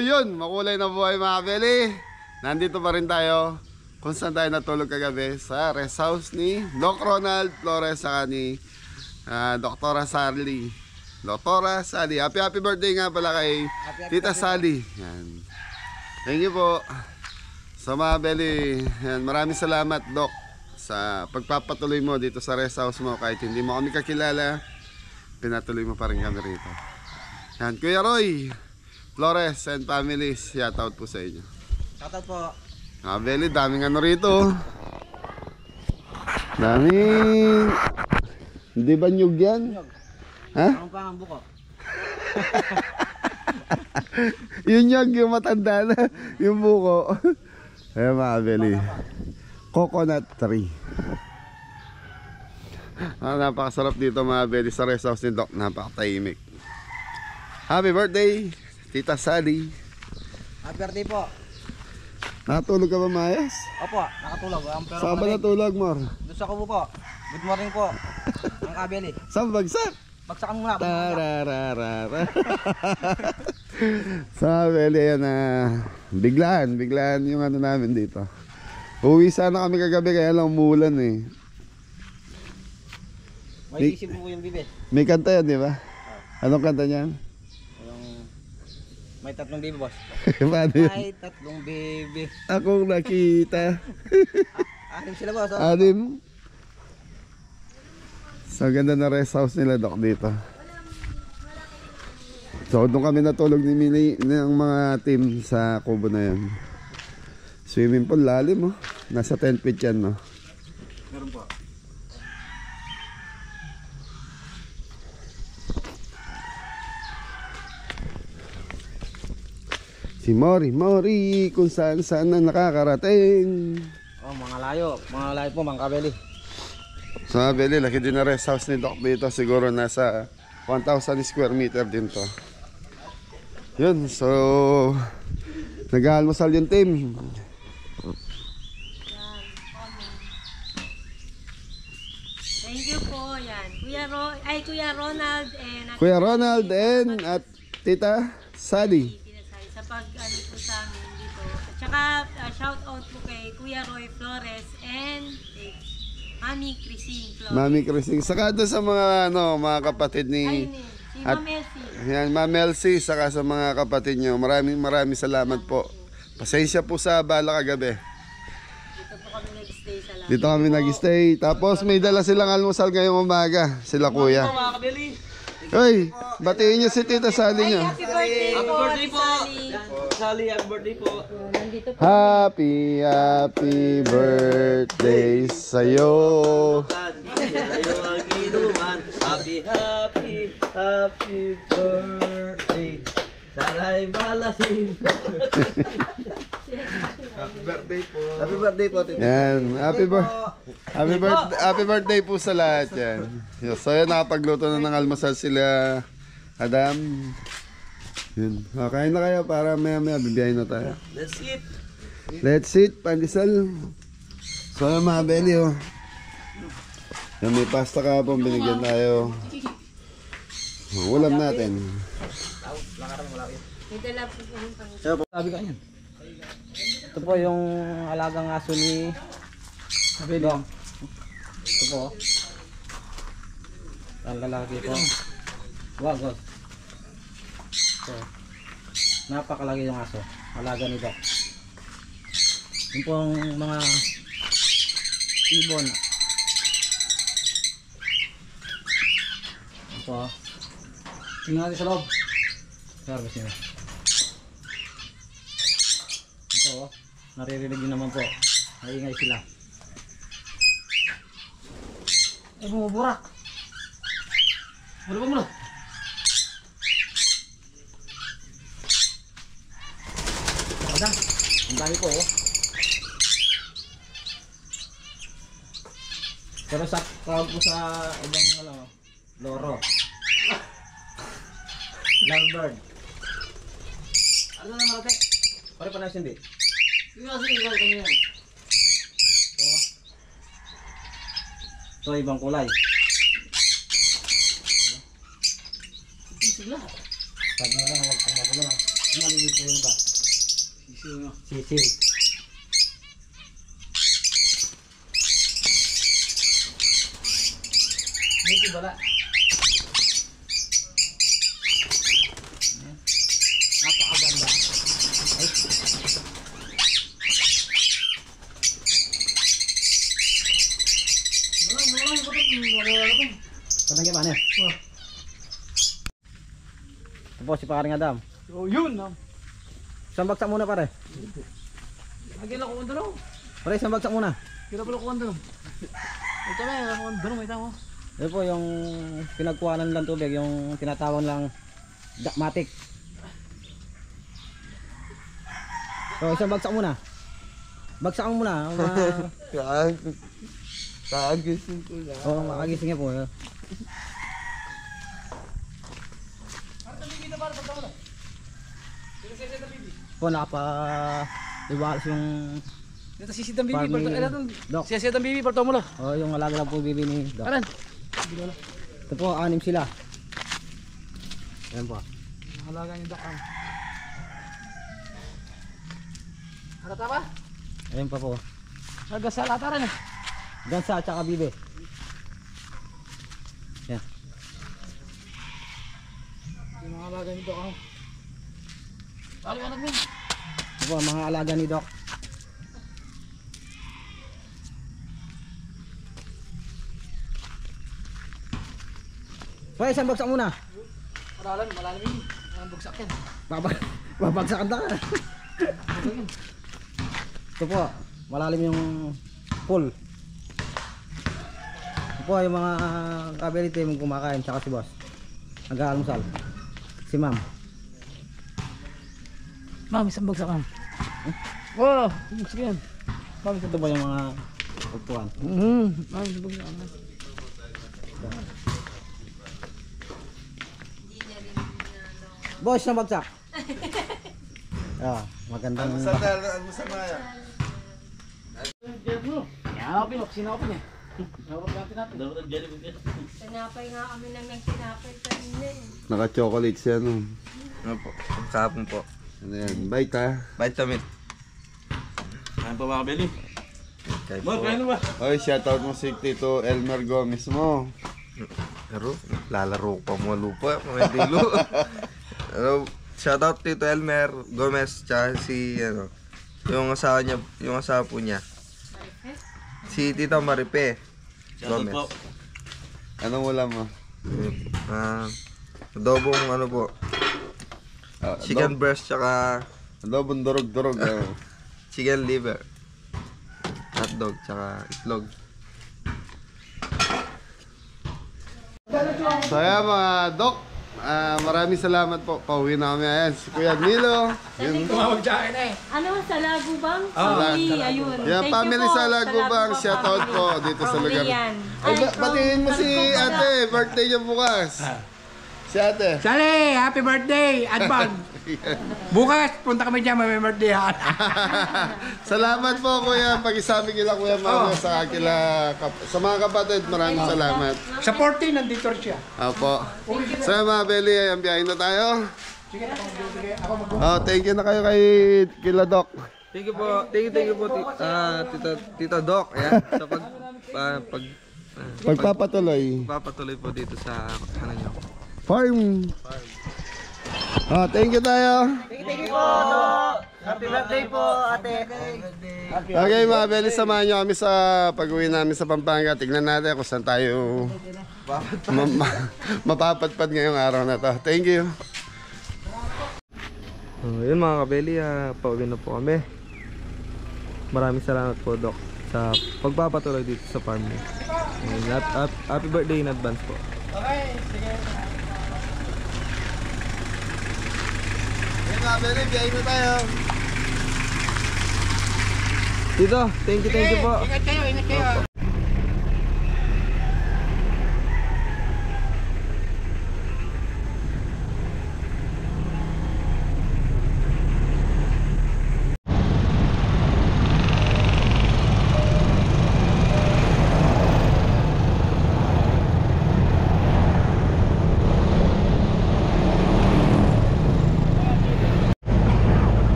yun, makulay na buhay mga Beli. Nandito pa rin tayo kung saan tayo natulog kagabi, sa rest house ni Doc Ronald Flores saka ni Doktora Sally. Doktora Sally, happy birthday nga pala kay Tita Sally. Yan. Thank you po sa mga Beli. Yan, maraming salamat Doc sa pagpapatuloy mo dito sa rest house mo. Kahit hindi mo kami kakilala, pinatuloy mo pa rin kami rito. Yan, Kuya Roy Flores and families, shoutout po sa inyo. Shoutout po. Beli, daming ano rito. Daming. Hindi ba nyug yan? Nyug. Ha? Ang pang buko. Yung nyug, yung matanda na. Yung buko. Ayan mga Beli. Coconut tree. Napakasarap dito mga Beli sa rest house ni Doc. Napakatahimik. Happy birthday, Tita Sally. Happy birthday po. Nakatulog ka ba, Mayas? Opo, nakatulog. Saan ba natulog, Mor? Doon sa kubo po. Good morning po. Ang kabeli. Saan bagsak? Bagsakan muna. Tarararara. Sa Beli, ayan na. Biglaan yung ano namin dito. Uwi sana kami kagabi kaya lang umulan eh. May isip po yung bibi. May kanta yan, di ba? Anong kanta niyan? May 3 baby, boss. Paano yun? May 3 baby. Akong nakita. Anim sila, boss. Oh. Anim. So ganda na rest house nila Doc dito. So doon kami natulog ni Mili ng mga team sa kubo na yan. Swimming pool lalim oh. Nasa 10 feet yan no. Meron po. Si Mori kung saan na nakakarating. Oh, mga layo po mga kabeli. So Beli, laki din na rest house ni Doc dito. Siguro nasa 1,000 square meter din to. Yun, so nag-aalmusal yung team. Thank you po, yan. Kuya Ronald and At Tita Sally. sa pag-ano po sa amin dito. At saka shout out po kay Kuya Roy Flores and kay Mami Crising Flores. Mami Crising. Saka doon sa mga mga kapatid ni Si Ma'am Elsie. Yan, Ma'am Elsie, saka sa mga kapatid nyo. Maraming salamat po. Pasensya po sa bala kagabi. Dito po kami nag-stay sa lahat. Dito kami nag-stay. Tapos may dala silang almusal ngayong umaga. Sila kuya. Mga kabeli. Hoy, batiin nyo si Tita Sally nyo. Happy birthday po, birthday po. Sally. Sally, happy birthday po. Nandito po. Happy birthday sa'yo. Tayo ang inuman. Happy birthday. Sana'y malasin. Happy birthday po. Happy birthday po, Tito. Yan, happy birthday po sa lahat yan. So yan, nakapagluto na ng almusal sila Adam. Yun. Kain na kayo para maya bibiyahin na tayo. Let's eat, pandesal. So yan mga Beli oh. Yan, may pasta ka po, binigyan tayo. Ulam natin. Sabi ka yan. Ito po yung alagang aso ni Dong. Ito po. Ang lalaki po. Wag. So, napakalaki yung aso. Alaga ni Doc. Yung pong mga ibon. Ito po. Tingnan natin sa loob. Service nila. Ito, naririnig nyo naman po. Naingay sila. Ay, bumuburak. Ano ba muna? Ada, ang dami po oh. Pero sa tawag po sa ibang loro. Lovebird. Ano na malaki? Pare pa na hindi. Ikaw kanina. Ito ibang kulay. Ito sila. Sabi na lang, huwag kang magulo. Maliliit po yung ba? Sisiw no? Sisiw. Hindi bala. Napakaganda. Patanggi pa, ano? Ito po si Pakaring Adam. Oh, yun. Isang bagsak muna pare. Lagyan ako kung dalaw. Pare, isang bagsak muna. Kira pala ko kung dalaw. Ito na yun, kung dalaw, may tama. Ito po yung pinagkuhanan lang tubig, yung tinatawag lang matik. So, isang bagsak muna. Bagsak mo muna. Kaagisin ko na. Oo, makagising niya po. Po, nakapa-iwalas yung Ito si Sidang Bibi. farming Doc. Si Sidang Bibi, parto mo lang. Oo, yung alaga lang po bibi ni Doc. Karan. Ito po, 6 sila. Ayan po. Halaga ni Doc. Harata ba? Ayan pa po. Nagasal ataran eh. Gansa at saka bibi. Yan. Yung mga halaga ni Doc. Paliwanag mo. Ito po, ang mga alaga ni Doc. So, isang bagsak muna. Malalim yun. Ang bugsak yan. Babagsakan na ka. Ito po, malalim yung pool. Ito po yung mga kabelite mong kumakain, tsaka si boss. Nag-aalmusal. Si ma'am. Ma'am, isang bagsak ma'am. Wow, bugsak yan. Ma'am, ito ba yung mga upuan? Ma'am, isang bagsak ma'am. Boss, isang bagsak. Ah, magandang Yan, pinok, sinapin eh. Tinapay nga kami nang nagtinapay kanina eh. Naka-chocolate siya, no? Opo, kahapon po. Ano yan? Bite, ha? Vitamin. Ano pa mga beli? Kaya Boy, po. kaya ba? Oy, shoutout mo si Tito Elmer Gomez mo. Pero, lalaro ko pa mga lupa, mga dilo. Pero, shoutout Tito Elmer Gomez, tsaka si, yung asawa niya, yung asawa po niya. Si Tita Maripe Shoutout Gomez. po. Anong ulam mo? Adobong ano po, chicken breast, tsaka Adobong durog-durog. chicken liver. Hotdog, tsaka itlog. So ayan mga Doc, maraming salamat po. Pauwi na kami. Ayan, si Kuya Milo. Yun. Tumawag sa akin eh. Ano, sa Lagubang? Lag- Ayun. Yan, Thank you family po sa Lagubang. Shoutout po dito sa lugar. Yan. Ay, batiin mo si ate. Birthday niya bukas. Si ate. Sali, happy birthday, Advan. Bukas, punta kami dyan, may birthday ha. Salamat po Kuya. Pag-isabi kila Kuya Mario sa sa mga kapatid. Maraming salamat. Sa 14, nandito siya. Opo. So mga Beli, ayan, biyahin na tayo. Sige, ako mag- Oh, thank you na kayo kila Doc. Thank you po, Tita Doc, ayan, sa Pagpapatuloy. pagpapatuloy po dito sa ano niyo. Farm. Oh, thank you tayo. Happy birthday po, ate. Okay mga Beli, samahan nyo kami sa pag-uwi namin sa Pampanga. Tignan natin kung saan tayo mapapadpad ngayong araw na to. Thank you. Yun mga kabeli, pauwi na po kami. Maraming salamat po Doc sa pagpapatuloy dito sa farm niyo. Happy birthday in advance po. Okay mga Beli, biyahin na tayo. Tito, thank you po. Ingat kayo.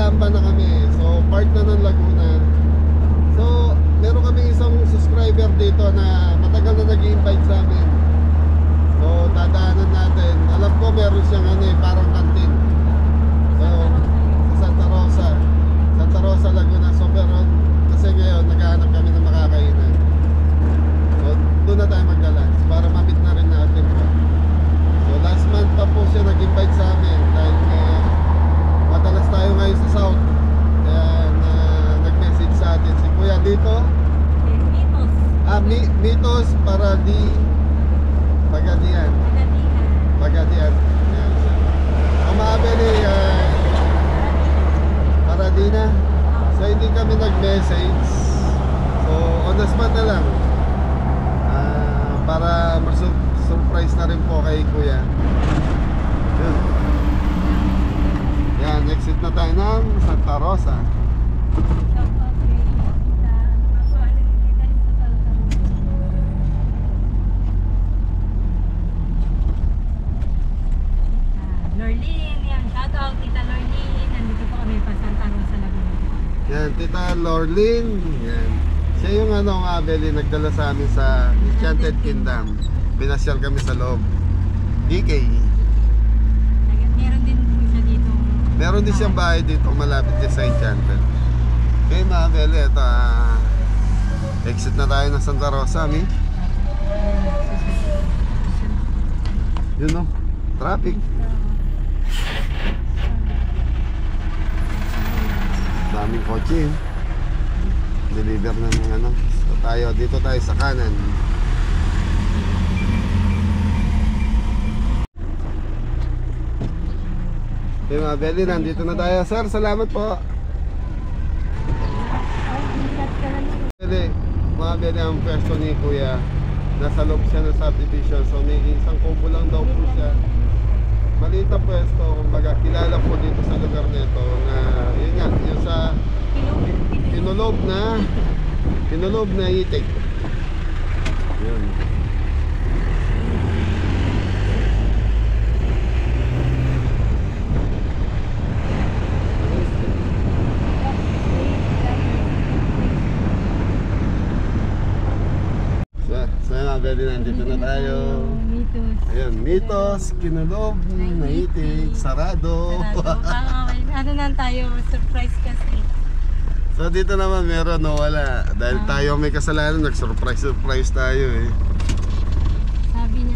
Calamba na kami. So part na ng Laguna. So meron kami isang subscriber dito na matagal na nag-i-invite sa amin. So dadaanan natin. Alam ko meron siyang parang kantin. So sa Santa Rosa, Laguna. So pero kasi ngayon naghahanap kami ng makakainan. So doon na tayo magla-lunch para mabit na rin natin po. So last month pa po siya nag-invite sa amin dahil madalas tayo ngayon sa South. Kaya nag-message sa atin si Kuya dito. Mitos. Mitos Pagadian. Pagadian. Yan siya. Umabili Paradina. So hindi kami nag-message. So on the spot na lang. Para surprise na rin po kay Kuya. Yun. Yan, exit na tayo ng Santa Rosa. Lorlene, yan. Shout out, Tita Lorlene. Nandito po kami pa Santa Rosa, Laguna. Yan, Tita Lorlene. Yan. Siya yung Abeli, nagdala sa amin sa Enchanted Kingdom. Binasyal kami sa loob. DK. Meron din po siya dito. Meron din siyang bahay dito malapit din sa Enchanted. Okay mga Abeli, ito exit na tayo ng Santa Rosa, mi. Yun o, traffic. Daming kotse. Deliver na ng So dito tayo sa kanan. Okay mga Beli, nandito na tayo. Sir, salamat po. Beli, mga Beli, ang pwesto ni Kuya. Nasa loob siya ng subdivision. So may isang kubo lang daw po siya. Maliit na pwesto. Kumbaga, kilala po dito sa lugar nito na yun nga, yung sa Kinulob na itik. Yun. So mga Beli, nandito na tayo. Mitos. Ayun, Mitos, Kinulob na itik, sarado. Ano na tayo, surprise kasi. So dito naman meron wala. Dahil tayo may kasalanan, nag-surprise tayo eh. Sabi niya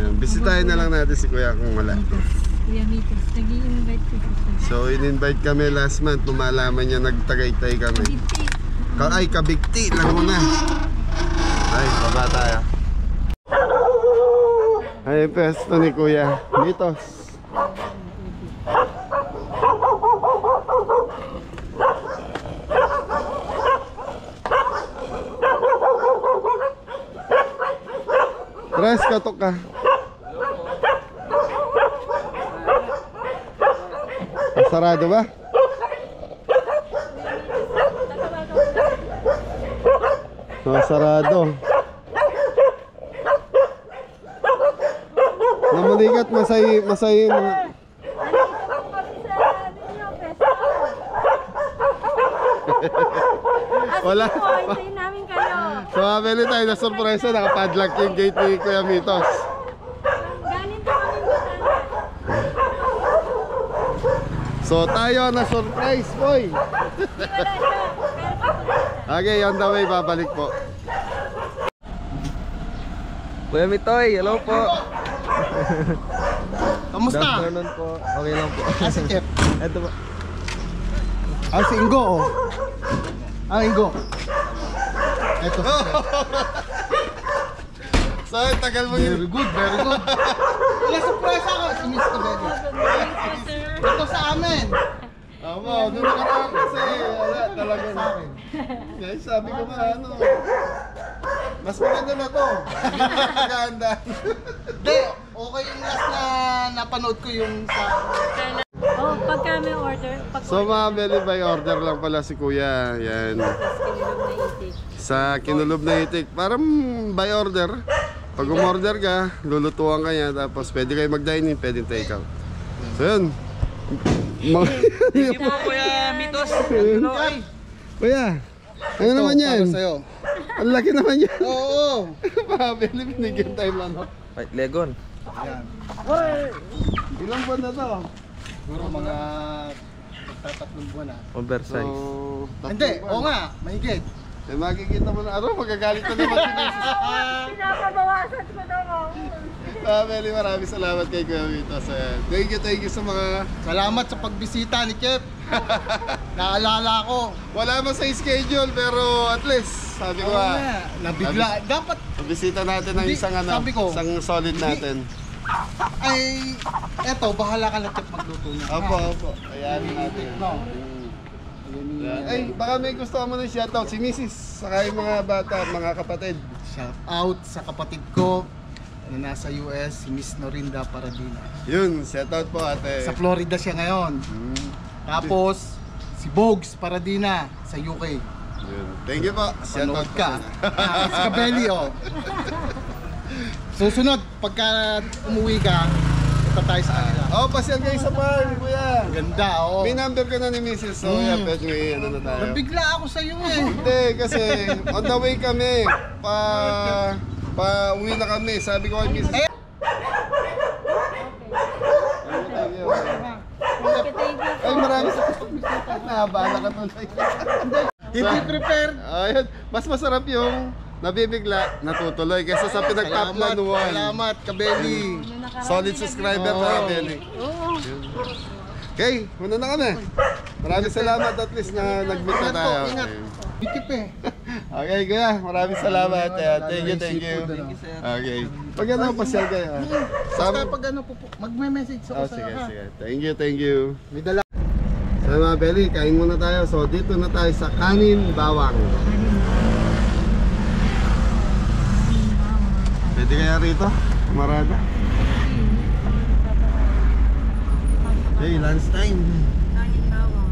Ayan, bisitahin na lang natin si Kuya kung wala. Kuya Mitos, nag-i-invite ko siya. So in-invite kami last month, lumalaman niya nagtagaytay kami. Ay, Kabigti, Laguna. Ay, baba tayo. Ay, pesto ni Kuya Mitos. Tres, katok ka. Sarado ba? Sarado. Namuligat, masay. Wala. Hintayin namin kayo. So, mabili tayo na surprise na nakapadlock yung gate ni Kuya Mitos. Galing po kami Butana. So, tayo na surprise, boy. Wala siya. Pero papunta. Okay, on the way, babalik po. Kuya Mitoy, hello po. Kamusta? Good afternoon po. Okay lang po. Si Jeff. Ito po. Si Ingo, oh. Ingo. Eto. So, tagal mo yun. Very good. Wala surprise ako, si Miss Cabello. Ito sa amin. Tama, doon nakaraan kasi. Wala, talaga sa akin. Kaya sabi ko nga, mas maganda na to. Hindi na maganda. Hindi, okay yung last na napanood ko yung sa... Oh, pagka may order, So, mga Beli, by order lang pala si Kuya. Yan. Sa Kinulob na itik. Parang by order. Pag umorder ka, lulutuan ka niya. Tapos pwede kayo mag-dine in, pwede take out. So, yun. Thank you po, Kuya Mitos. Kuya, ano naman yan? Para sa'yo. Ang laki naman yan. Oo. Pabili, binigyan tayo manok. Ay, Legon. Ayan. Ilang buwan na to? Siguro mga tatlong buwan na. Oversize. Hindi, oo nga, mahigit. Eh, makikita mo na, magagalit na naman si Mrs. Pinapabawasan ko daw ako. Meli, maraming salamat kay Kuya Mitos. Ayan. Thank you sa mga... Salamat sa pagbisita ni Kep. Naalala ko. Wala mo sa schedule, pero at least, sabi ko Oo nga, nga, nabigla. Dapat, bisita natin ng Hindi, isang sabi ko, isang solid natin. ay, eto, bahala ka na Kep magluto niya. Opo. Ayan natin. No. Ayan. Ay, baka may gusto mo ng shoutout si Mrs. Saka yung mga bata, mga kapatid. Shout out sa kapatid ko na nasa US, si Miss Norinda Paradina. Yun, shoutout po ate. Sa Florida siya ngayon. Tapos, si Bogs Paradina sa UK. Yun. Thank you po. Panood Shoutout ka. po. Si Kabeli, oh. Susunod, pagka umuwi ka, punta tayo sa kanila. Oh, pasyal kayo sa farm, kuya. Ganda, oh. May number ka na ni Mrs. So, yeah, pwede may ano na tayo. Nabigla ako sa iyo eh. Hindi, kasi on the way kami. Uwi na kami. Sabi ko kay Mrs. Thank you. Ay, marami sa nahabala ka tuloy. Hindi prepare. Ayun, mas masarap yung nabibigla, natutuloy kaysa sa pinagpaplanuhan. Salamat, Kabeli. Solid subscriber na Belly. Oo. Okay, muna na kami. Maraming salamat at least na nag-meet na tayo. Ingat. Bikip eh. Okay, kuya. Maraming salamat. Thank you. Okay. Pag ano, pasyal kayo. Basta pag ano, magme-message ako Oh, sa sige. Thank you. May dala. So mga Belly, kain muna tayo. So dito na tayo sa Kanin Bawang. Pwede kaya rito? Marada. Hey, lunch time. Kanin bawang.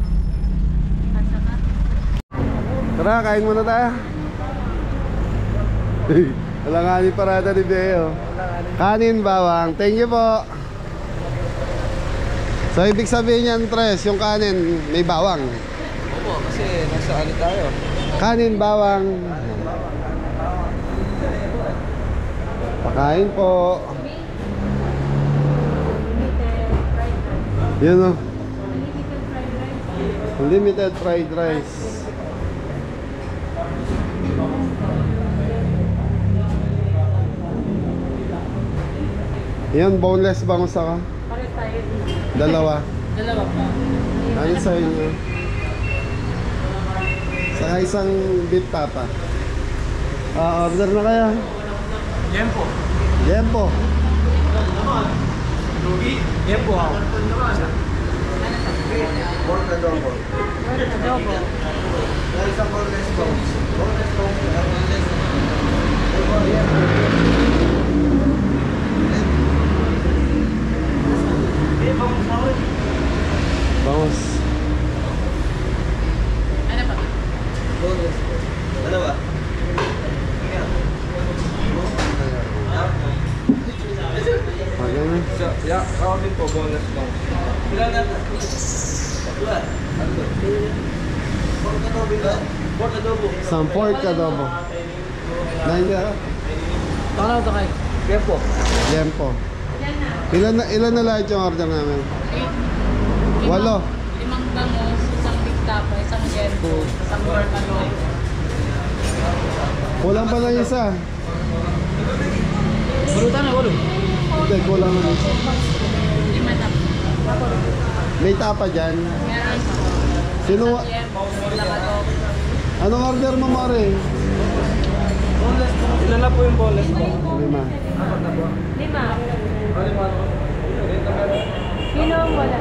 At saka, Tara, kain muna tayo. Wala nga ni parada ni Beo. Kanin bawang. Thank you po. So ibig sabihin yan, Tres, yung kanin may bawang. Opo, kasi nasa ano tayo. Kanin bawang. Pakain po. Yun o. Unlimited fried rice. Yan, boneless bangus ka? pare tayo dito. Dalawa. Dalawa pa. Ano sa inyo? Saka isang beef tapa. Order na kaya? Jempo. Yempo. Jempo ako. Pork adobo. Adobo. Isang boneless bones. Boneless bones. Bangus. Boneless. Ano ba? Okay na. Yeah, ako din po, boneless bones. Pork adobo. Isang pork adobo. Nandiyan ka? Ano ito kay? Jempo. Yempo. Ilan na lahat yung order namin? 8. 8. 5 bangus, isang big tapa, isang jempo, isang pork adobo. Kulang pa lang isa. Barutan na, walo. Hindi, kulang na isa. 5 tapa. May tapa dyan. Meron Sino? jempo, isang adobo. Anong order mo, Mare? Ilan na po yung boneless bones? 5. 5. Sino ang wala?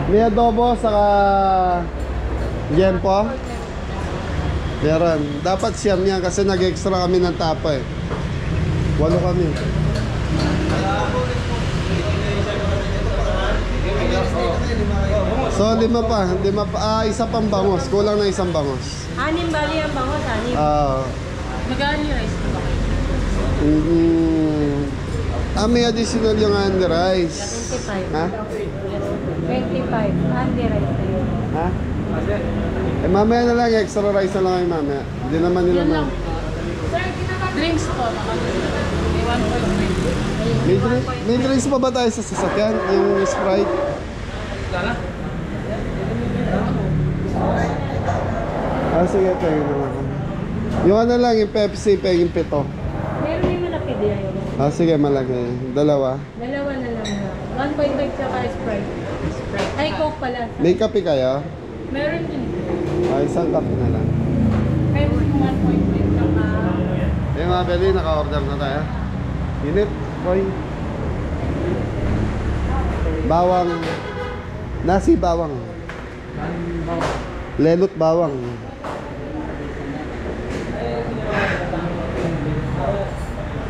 May adobo, saka yempo. Meron. Dapat siyam yan kasi nag-extra kami ng tapa eh. 8 kami. So 5 pa. Isa pang bangos. Kulang na isang bangos. 6 bali ang bangus, 6. Ah, Magkano yung rice ko ba? may additional yung honey rice. 25. Ha? 25. Andy rice na yun. Ha? Eh, mamaya na lang, extra rice na lang kayo mamaya. Hindi naman nila Drinks po. May drinks pa ba tayo sa sasakyan? Yung Sprite? Sige, pwede naman. Yung ano lang, yung Pepsi, pwede yung 7. Meron yung malaki din yun. Sige, malaki. Dalawa. Dalawa na lang na. 1.5 tsaka Sprite. Ay, Coke pala. May kape kayo? Meron din. Isang kape na lang. Meron yung 1.5 tsaka... Ayun mga Beli, naka-order na tayo. Init, boy. Bawang. Nasi bawang. Lelot bawang.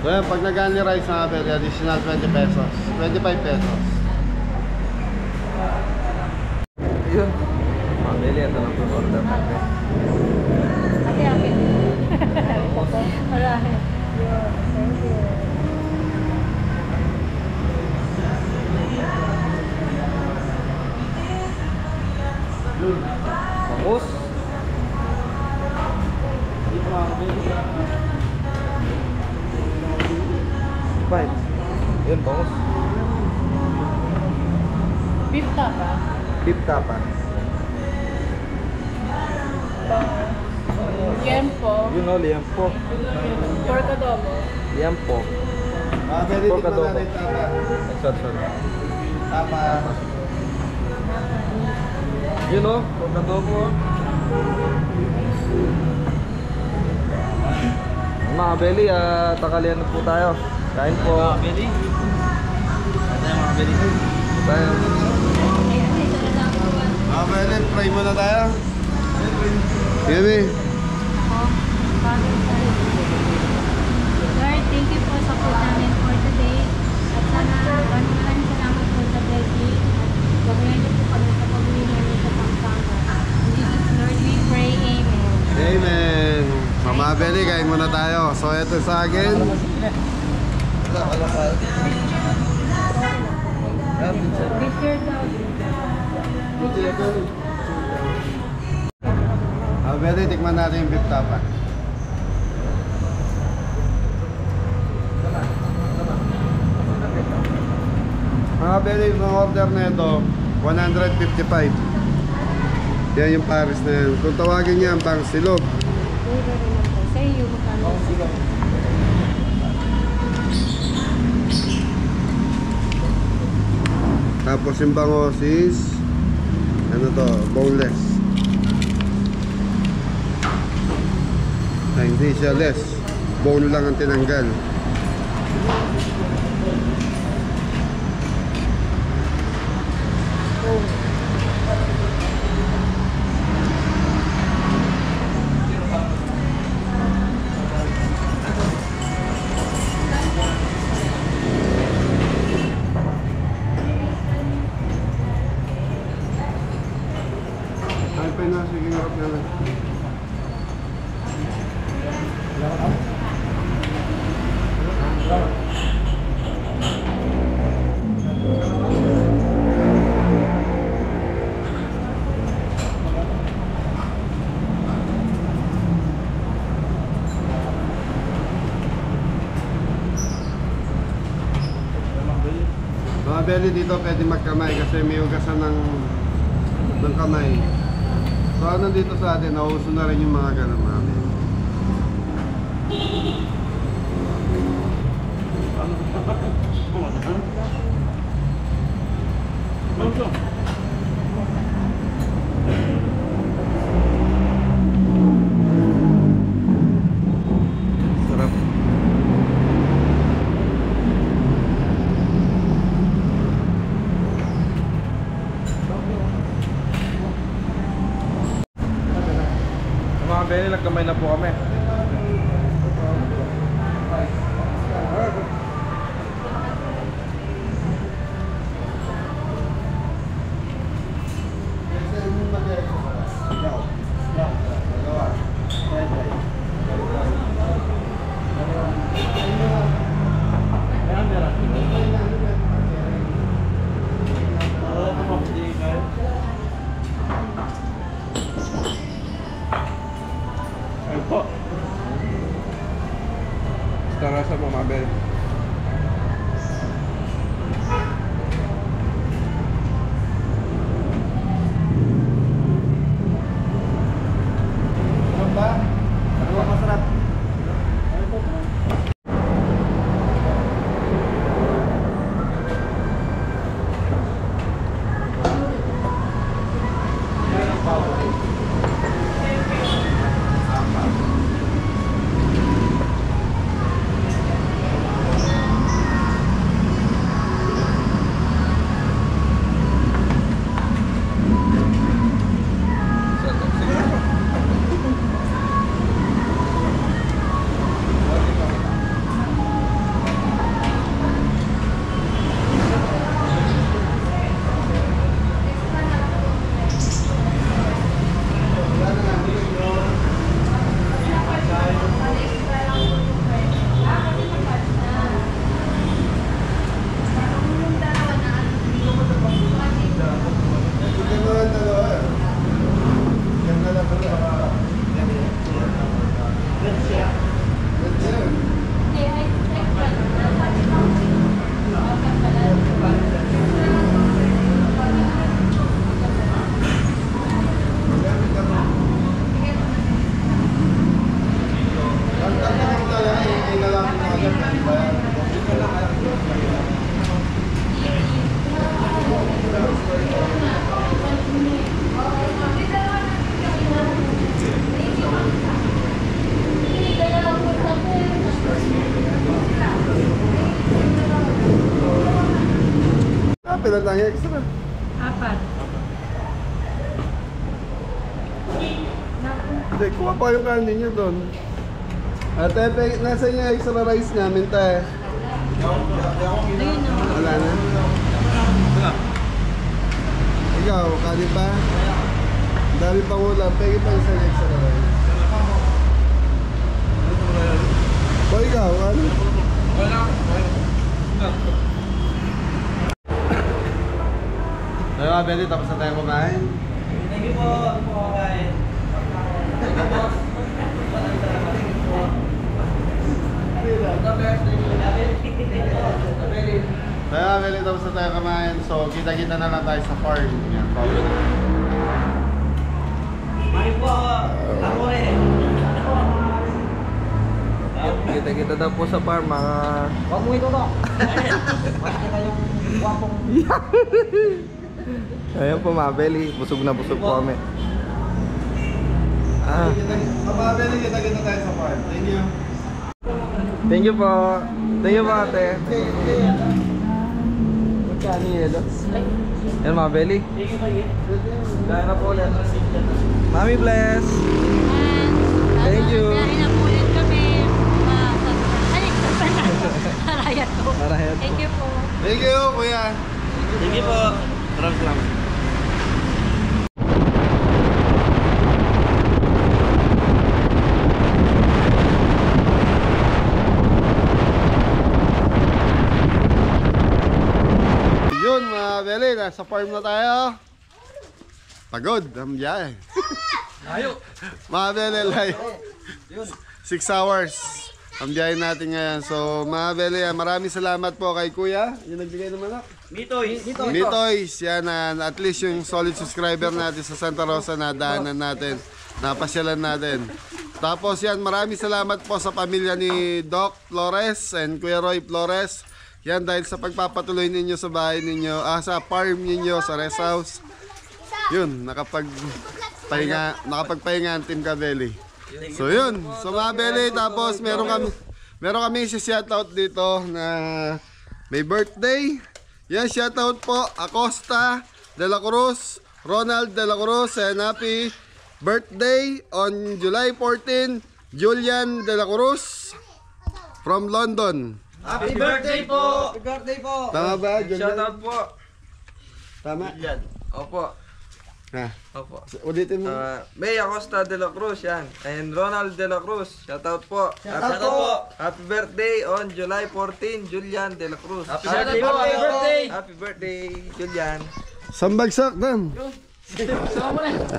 So yun, pag nag-only rice mga Beli, additional 20 pesos. 25 pesos. Yun. Mga Beli, ito lang po order natin. Ate, akin. Wala. Thank you. Bangus. Five. Yun, bangus. Beef tapa. Beef tapa. Liempo. Yun o, liempo. Pork adobo. Liempo. Mga Beli, Pork tikman adobo. natin tapa. Sorry. Tapa. Yun o, pork adobo. Mga Beli, takalian na po tayo. Kain po. Mga Beli. Ano yung mga Beli? Tayo. Mga Beli, fry muna tayo. Yumi. Lord, thank you po sa food namin for today. At sana maraming salamat po sa blessing. Gawin niyo po kami sa pag-uwi namin sa Pampanga. In Jesus Lord, we pray. Amen. Amen. Mga Beli, kain muna tayo. So ito sa akin. Richard daw. Mga Beli, tikman natin yung beef tapa. Mga Beli, yung order na ito, 155. Yan yung Paris na yan. Kung tawagin niya, pang silog. Sa iyo, magkano? Tapos yung bangos is, ano to, boneless. Ay, hindi siya less. Bone lang ang tinanggal. Ay, pa na, sige, harap na lang. Mga Beli, dito pwede magkamay kasi may hugasan ng kamay. So ano dito sa atin, nauso na rin yung mga ganun mga Beli. Sarap. Mga Beli, nagkamay na po kami. pinatang extra? 4. Hindi, kuha pa yung kanin nyo doon. Ate, nasa niya extra rice namin tayo. Ayun na. Wala na. Ikaw, kanin pa? Ang dami pang ulam. Pegi pa isang extra rice. O ikaw, ano? Tayo mga Benny, tapos na tayo kumain. Thank you po. Kain. Thank you po. Tayo mga Benny, tapos na tayo kumain. So, kita-kita na lang tayo sa farm. Yan, farm. Kain po. Ako eh. Kita-kita daw po sa farm, mga... Huwag mo ito, Dok. Makikita yung wapong... Ayan po mga belly, busog na busog po kami. Ah, Mga Benny, kita-kita tayo sa farm. Thank you. thank you po. Thank you po ate. Magkano yun ito? Yan mga belly. Kaya na po ulit. Mami bless. Thank you. Kaya na po ulit kami. Arayat ko. Arayat po. Thank you po. Thank you, kuya. Thank you po. Maraming salamat. Yun mga Beli, nasa farm na tayo. Pagod, ang biyahe. Layo. Mga Beli, like 6 hours ang biyahe natin ngayon. So mga Beli, maraming salamat po kay kuya. Yung nagbigay ng manok. Mitoy. Mitoys, yan at least yung solid subscriber natin sa Santa Rosa na daanan natin. Napasyalan natin. Tapos yan, maraming salamat po sa pamilya ni Doc Flores and Kuya Roy Flores. Yan dahil sa pagpapatuloy ninyo sa bahay ninyo, sa farm ninyo, sa rest house. Yun, nakapagpahinga ang Team Kabeli. So yun, so mga Beli, tapos meron kami shoutout dito na may birthday. Yan, shoutout po, Acosta de la Cruz, Ronald de la Cruz, and happy birthday on July 14, Julian de la Cruz from London. Happy birthday po. Happy birthday po! Tama ba, Julian? Shoutout po. Tama? Opo. Ha, Opo. ulitin mo. May Acosta de la Cruz yan. And Ronald de la Cruz. Shoutout po. Shoutout po. Happy birthday on July 14, Julian de la Cruz. Happy birthday po. Happy birthday. Happy birthday, Julian. Sambagsak dan.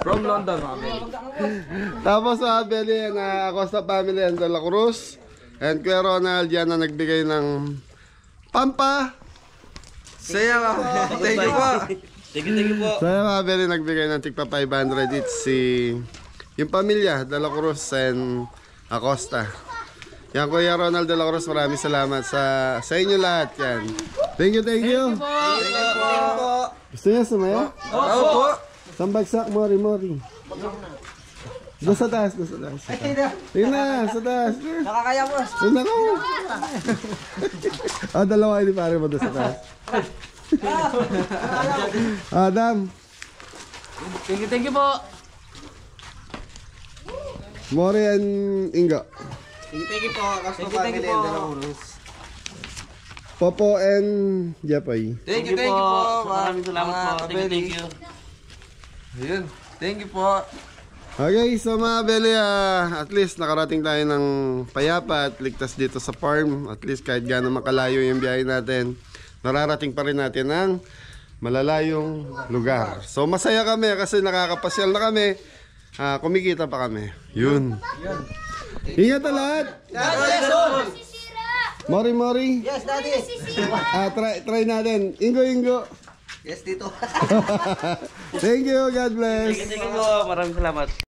From London, mga belly. Tapos sa Beli na Acosta family and de la Cruz. And Kuya Ronald yan na nagbigay ng pampa. Saya nga. Thank you po. Thank you po. Saya mga Beli nagbigay ng tigpa 500 each yung pamilya de la Cruz and Acosta. Yan Kuya Ronald de la Cruz, maraming salamat sa inyo lahat yan. Thank you, thank you. Thank you po. Gusto niya sumaya? Oo po. Sambagsak, mori. Doon sa taas, doon sa taas. Tingnan na, sa taas. Nakakaya mo! Doon na ko. Dalawa hindi pare mo doon sa taas. Adam, Thank you po. Mori and Ingo. Thank you po! Acosta family and De La Cruz. Popo and Japay. Thank you po. Maraming salamat po. Thank you. Ayun. Thank you po. Okay, so mga Beli, at least nakarating tayo ng payapa at ligtas dito sa farm. At least kahit gaano makalayo yung biyahe natin, nararating pa rin natin ng malalayong lugar. So masaya kami kasi nakakapasyal na kami, kumikita pa kami. Yun. Ingat na lahat! Mori. Yes, Daddy! Try natin. Ingo. Yes, Tito! Thank you, God bless. Thank you po. Maraming salamat.